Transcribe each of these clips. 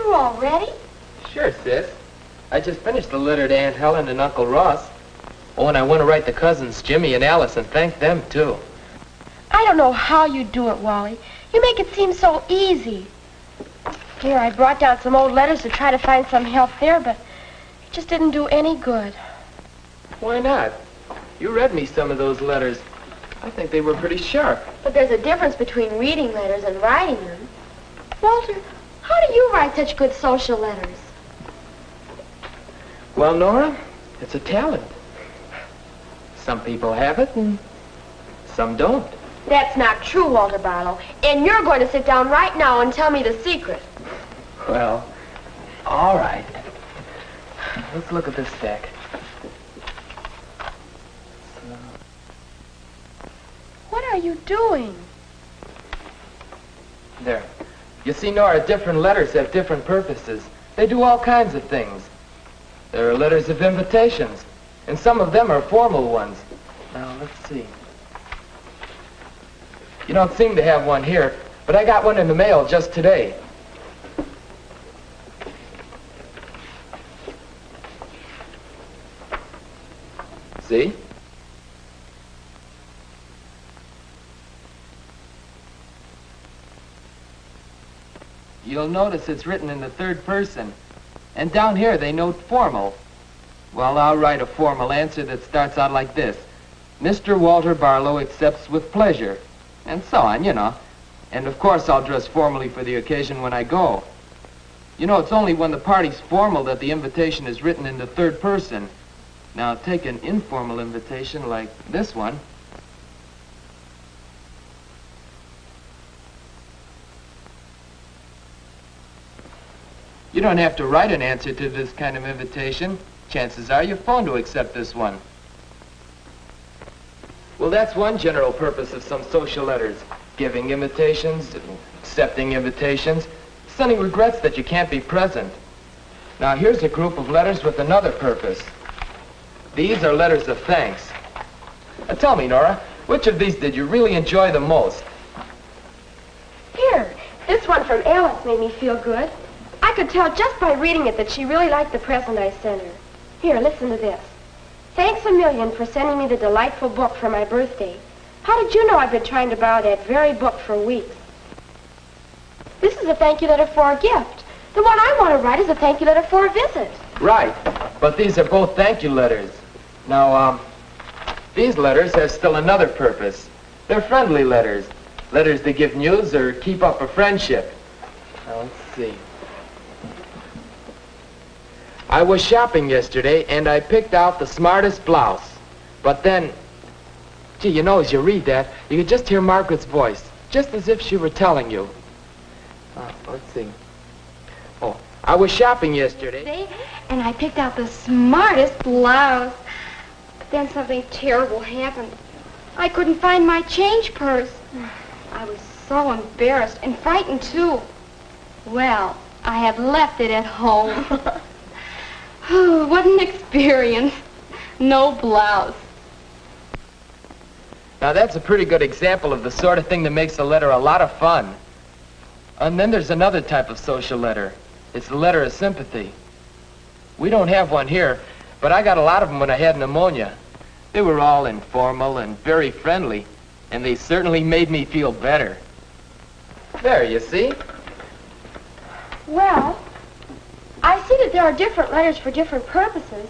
through already? Sure, sis. I just finished the letter to Aunt Helen and Uncle Ross. Oh, and I want to write the cousins Jimmy and Alice and thank them, too. I don't know how you do it, Wally. You make it seem so easy. Here, I brought down some old letters to try to find some help there, but it just didn't do any good. Why not? You read me some of those letters. I think they were pretty sharp. But there's a difference between reading letters and writing them. Walter, how do you write such good social letters? Well, Nora, it's a talent. Some people have it and some don't. That's not true, Walter Barlow. And you're going to sit down right now and tell me the secret. Well, all right. Let's look at this stack. What are you doing? There. You see, Nora, different letters have different purposes. They do all kinds of things. There are letters of invitations, and some of them are formal ones. Now, let's see. You don't seem to have one here, but I got one in the mail just today. See? You'll notice it's written in the third person. And down here they note formal. Well, I'll write a formal answer that starts out like this. Mr. Walter Barlow accepts with pleasure. And so on, you know. And of course I'll dress formally for the occasion when I go. You know, it's only when the party's formal that the invitation is written in the third person. Now take an informal invitation like this one. You don't have to write an answer to this kind of invitation. Chances are you phone to accept this one. Well, that's one general purpose of some social letters. Giving invitations, accepting invitations, sending regrets that you can't be present. Now, here's a group of letters with another purpose. These are letters of thanks. Now, tell me, Nora, which of these did you really enjoy the most? Here, this one from Alice made me feel good. I could tell just by reading it that she really liked the present I sent her. Here, listen to this. Thanks a million for sending me the delightful book for my birthday. How did you know I've been trying to borrow that very book for weeks? This is a thank you letter for a gift. The one I want to write is a thank you letter for a visit. Right, but these are both thank you letters. Now, these letters have still another purpose. They're friendly letters. Letters that give news or keep up a friendship. Now, let's see. I was shopping yesterday, and I picked out the smartest blouse. But then, gee, you know, as you read that, you could just hear Margaret's voice, just as if she were telling you. Let's see. Oh, I was shopping yesterday. And I picked out the smartest blouse. But then something terrible happened. I couldn't find my change purse. I was so embarrassed and frightened, too. Well, I had left it at home. Oh, what an experience. No blouse. Now, that's a pretty good example of the sort of thing that makes a letter a lot of fun. And then there's another type of social letter. It's the letter of sympathy. We don't have one here, but I got a lot of them when I had pneumonia. They were all informal and very friendly, and they certainly made me feel better. There, you see? Well, I see that there are different letters for different purposes,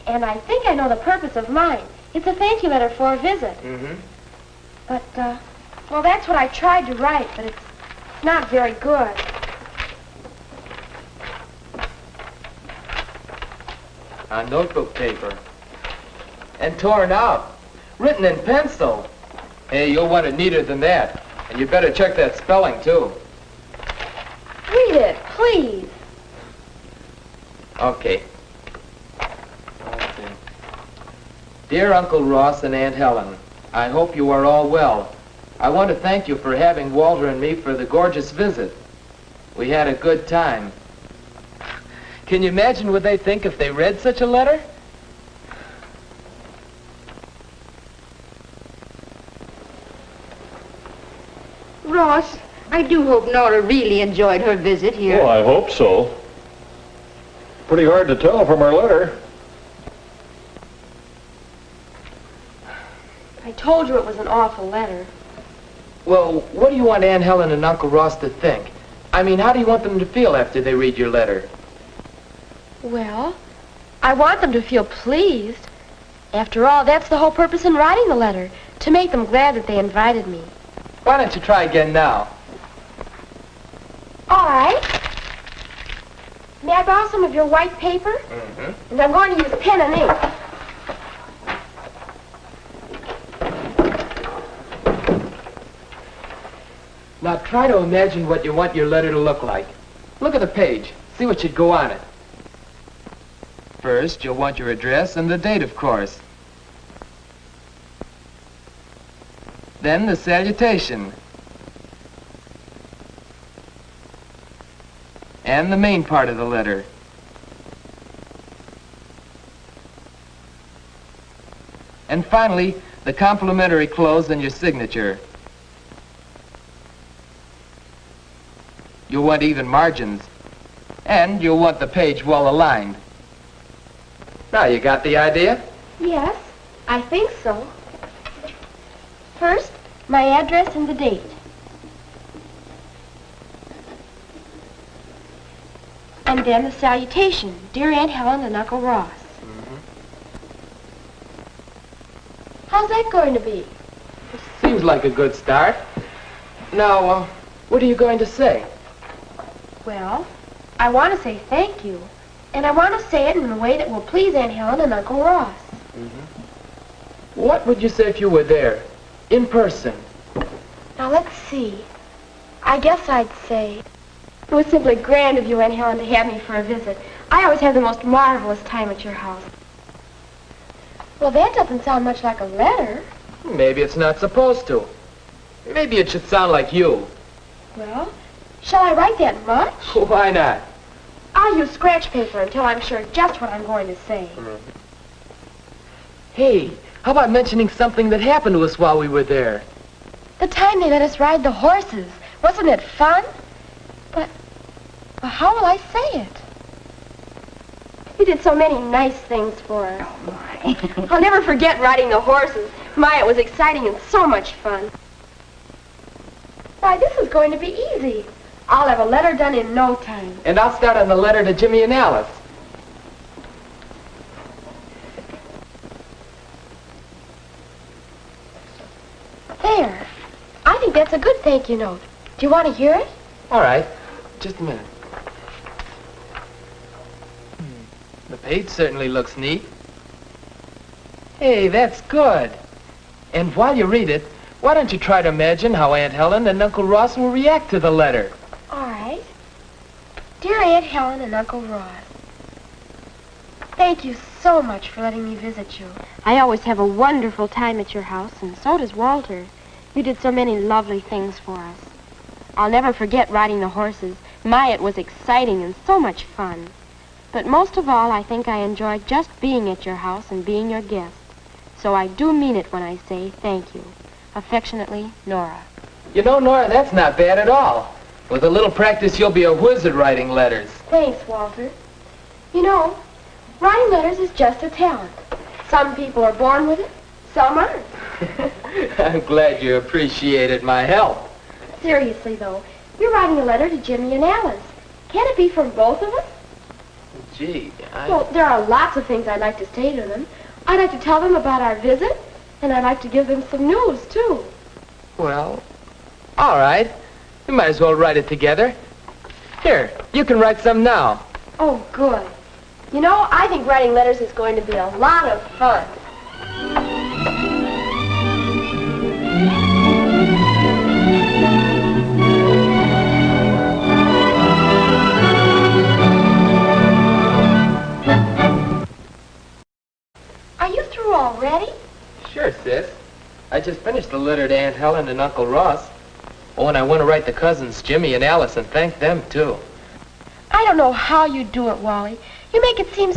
and I think I know the purpose of mine. It's a thank you letter for a visit. Mm-hmm. But, well, that's what I tried to write, but it's not very good. On notebook paper. And torn out. Written in pencil. Hey, you'll want it neater than that. And you better check that spelling, too. Read it, please. Okay. Dear Uncle Ross and Aunt Helen, I hope you are all well. I want to thank you for having Walter and me for the gorgeous visit. We had a good time. Can you imagine what they think if they read such a letter? Ross, I do hope Nora really enjoyed her visit here. Well, I hope so. Pretty hard to tell from her letter. I told you it was an awful letter. Well, what do you want Aunt Helen and Uncle Ross to think? I mean, how do you want them to feel after they read your letter? Well, I want them to feel pleased. After all, that's the whole purpose in writing the letter, to make them glad that they invited me. Why don't you try again now? All right. May I borrow some of your white paper? Mm-hmm. And I'm going to use pen and ink. Now try to imagine what you want your letter to look like. Look at the page. See what should go on it. First, you'll want your address and the date, of course. Then the salutation. And the main part of the letter. And finally, the complimentary close and your signature. You'll want even margins. And you'll want the page well aligned. Now, you got the idea? Yes, I think so. First, my address and the date. And then the salutation, Dear Aunt Helen and Uncle Ross. How's that going to be? Seems like a good start. Now, what are you going to say? Well, I want to say thank you. And I want to say it in a way that will please Aunt Helen and Uncle Ross. What would you say if you were there, in person? Now, let's see. I guess I'd say, it was simply grand of you, Aunt Helen, to have me for a visit. I always have the most marvelous time at your house. Well, that doesn't sound much like a letter. Maybe it's not supposed to. Maybe it should sound like you. Well, shall I write that much? Why not? I'll use scratch paper until I'm sure just what I'm going to say. Hey, how about mentioning something that happened to us while we were there? The time they let us ride the horses. Wasn't it fun? But, well, how will I say it? You did so many nice things for us. I'll never forget riding the horses. My, it was exciting and so much fun. Why, this is going to be easy. I'll have a letter done in no time. And I'll start on the letter to Jimmy and Alice. There. I think that's a good thank you note. Do you want to hear it? All right. Just a minute. The page certainly looks neat. Hey, that's good. And while you read it, why don't you try to imagine how Aunt Helen and Uncle Ross will react to the letter? All right. Dear Aunt Helen and Uncle Ross, thank you so much for letting me visit you. I always have a wonderful time at your house, and so does Walter. You did so many lovely things for us. I'll never forget riding the horses. My, it was exciting and so much fun. But most of all, I think I enjoyed just being at your house and being your guest. So I do mean it when I say thank you. Affectionately, Nora. You know, Nora, that's not bad at all. With a little practice, you'll be a whiz at writing letters. Thanks, Walter. You know, writing letters is just a talent. Some people are born with it, some aren't. I'm glad you appreciated my help. Seriously, though, you're writing a letter to Jimmy and Alice. Can it be from both of us? Gee, Well, there are lots of things I'd like to say to them. I'd like to tell them about our visit, and I'd like to give them some news, too. Well, all right. We might as well write it together. Here, you can write some now. Oh, good. You know, I think writing letters is going to be a lot of fun. Are you through already? Sure, sis. I just finished the letter to Aunt Helen and Uncle Ross. Oh, and I want to write the cousins, Jimmy and Alice, and thank them, too. I don't know how you do it, Wally. You make it seem...